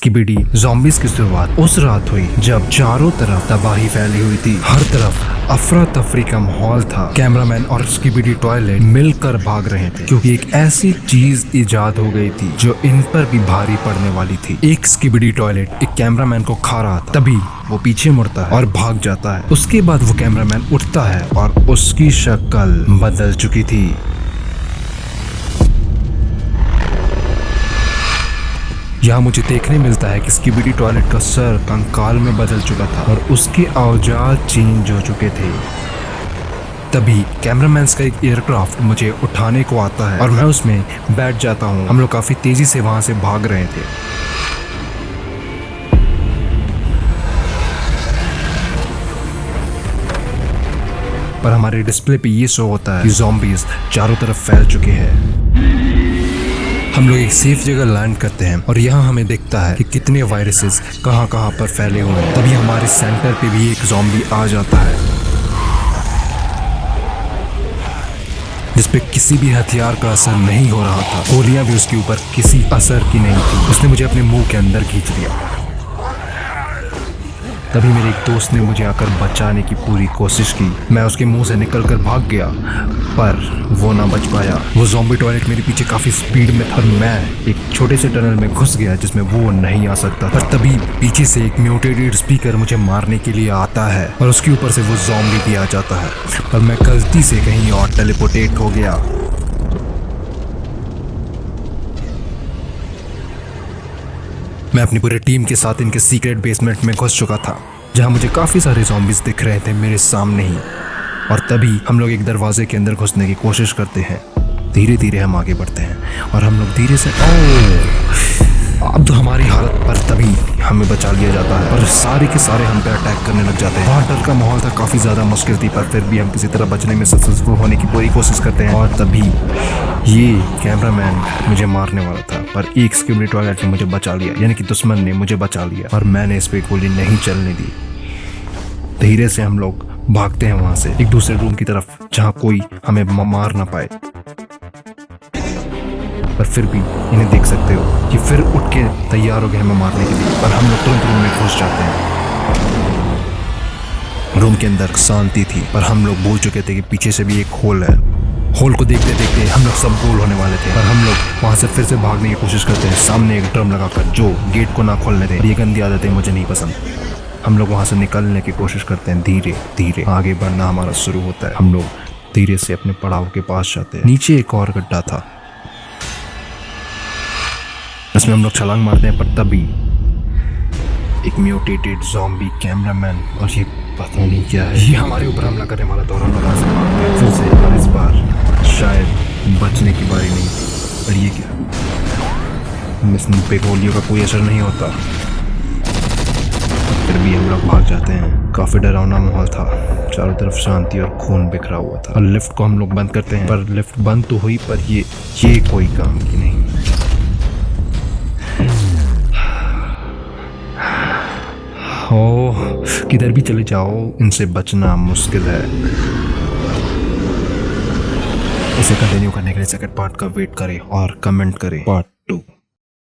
Skibidi zombies की शुरुआत उस रात हुई जब चारों तरफ तबाही फैली हुई थी। हर तरफ अफरा तफरी का माहौल था। कैमरामैन और स्किबिडी टॉयलेट मिलकर भाग रहे थे क्योंकि एक ऐसी चीज इजाद हो गई थी जो इन पर भी भारी पड़ने वाली थी। एक स्किबिडी टॉयलेट एक कैमरामैन को खा रहा था, तभी वो पीछे मुड़ता है और भाग जाता है। उसके बाद वो कैमरामैन उठता है और उसकी शक्ल बदल चुकी थी। यहाँ मुझे देखने मिलता है कि स्किबिडी टॉयलेट का सर कंकाल में बदल चुका था और उसके औजार चेंज हो चुके थे। तभी कैमरामैन का एक एयरक्राफ्ट मुझे उठाने को आता है और मैं उसमें बैठ जाता हूँ। हम लोग काफी तेजी से वहां से भाग रहे थे। पर हमारे डिस्प्ले पे ये शो होता है कि ज़ॉम्बीज़ चारों तरफ फैल चुके हैं। हम लोग एक सेफ जगह लैंड करते हैं और यहाँ हमें दिखता है कि कितने वायरसेस कहाँ कहाँ पर फैले हुए हैं। तभी हमारे सेंटर पे भी एक ज़ॉम्बी आ जाता है जिसपे किसी भी हथियार का असर नहीं हो रहा था। गोलियां भी उसके ऊपर किसी असर की नहीं थी। उसने मुझे अपने मुंह के अंदर खींच लिया। तभी मेरे एक दोस्त ने मुझे आकर बचाने की पूरी कोशिश की। मैं उसके मुंह से निकलकर भाग गया पर वो ना बच पाया। वो ज़ॉम्बी टॉयलेट मेरे पीछे काफी स्पीड में था और मैं एक छोटे से टनल में घुस गया जिसमें वो नहीं आ सकता। पर तभी पीछे से एक म्यूटेटेड स्पीकर मुझे मारने के लिए आता है और उसके ऊपर से वो ज़ॉम्बी भी आ जाता है। पर मैं गलती से कहीं और टेलीपोर्टेट हो गया। मैं अपनी पूरी टीम के साथ इनके सीक्रेट बेसमेंट में घुस चुका था जहां मुझे काफी सारे ज़ॉम्बीज़ दिख रहे थे मेरे सामने ही। और तभी हम लोग एक दरवाजे के अंदर घुसने की कोशिश करते हैं। धीरे धीरे हम आगे बढ़ते हैं और हम लोग धीरे से अब तो हमारी हालत पर तभी हमें बचा लिया जाता है और सारे के सारे हम पे अटैक करने लग जाते हैं। वहाँ डर का माहौल था, काफी ज्यादा मुश्किल थी, पर फिर भी हम किसी तरह बचने में सक्सेसफुल होने की पूरी कोशिश करते हैं। और तभी ये कैमरामैन मुझे मारने वाला था पर एक स्किबिडी टॉयलेट ने मुझे बचा लिया, यानी कि दुश्मन ने मुझे बचा लिया और मैंने इस पे गोली नहीं चलने दी। धीरे से हम लोग भागते हैं वहां से एक दूसरे रूम की तरफ जहां कोई हमें मार ना पाए। पर फिर भी इन्हें देख सकते हो कि फिर उठ के तैयार हो गए हमें मारने के लिए। पर हम लोग तुरंत रूम में घुस जाते हैं। रूम के अंदर शांति थी पर हम लोग भूल चुके थे कि पीछे से भी एक होल है। होल को देखते देखते हम लोग सब गोल होने वाले थे। पर हम लोग वहां से फिर से भागने की कोशिश करते हैं सामने एक ड्रम लगाकर जो गेट को ना खोलने दे। ये गंदी आदतें मुझे नहीं पसंद। हम लोग वहां से निकलने की कोशिश करते हैं। धीरे धीरे आगे बढ़ना हमारा शुरू होता है। हम लोग धीरे से अपने पड़ाव के पास जाते हैं। नीचे एक और गड्ढा था, इसमें हम लोग छलांग मारते हैं। पर तभी एक म्यूटेटेड ज़ॉम्बी कैमरामैन और ये पता नहीं क्या है, ये हमारे ऊपर हमला करने वाला था और हम लोग फिर से। और इस बार शायद बचने की बारी नहीं। पर ये क्या, इस पे गोलियों का कोई असर नहीं होता। फिर भी हम लोग भाग जाते हैं। काफी डरावना माहौल था, चारों तरफ शांति और खून बिखरा हुआ था। और लिफ्ट को हम लोग बंद करते हैं पर लिफ्ट बंद तो हुई पर ये कोई काम की नहीं। किधर भी चले जाओ इनसे बचना मुश्किल है। इसे कंटिन्यू करने के लिए सेकंड पार्ट का वेट करें और कमेंट करें पार्ट 2।